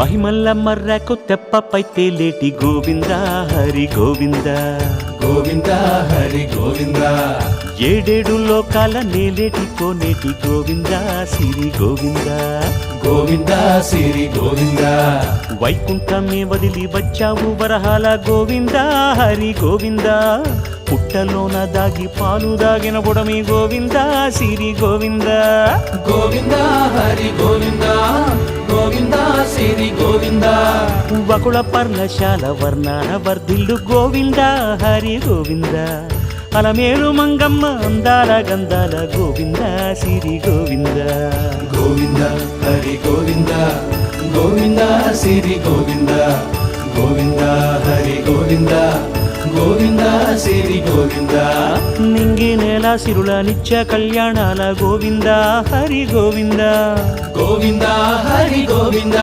మహిమల్ల మర్రకు తెప్పపై తేలేటి గోవింద హరి గోవింద గోవింద హరి గోవింద ఏడేడు లోకాల నేలేటి కోనేటి గోవింద సిరి గోవింద గోవింద సిరి గోవింద వైకుంఠమే వదిలి వచ్చావు వరహాల గోవింద హరి గోవింద పుట్టలోన దాగి పాలు దాగిన బుడమి గోవింద సిరి గోవింద గోవింద హరి గోవింద గోవింద సిరి గోవింద వకుళ పర్ణశాల వర్ణాన వర్ధిల్లు గోవింద హరి గోవింద అలమేలు మంగమ్మ అందాల గంధాల గోవింద సిరి గోవింద గోవింద హరి గోవింద గోవింద సిరి గోవింద గోవింద హరి గోవింద గోవింద సిరి గోవింద నింగి నేల సిరుల నిత్య కళ్యాణాల గోవింద హరి గోవింద గోవింద హరి గోవింద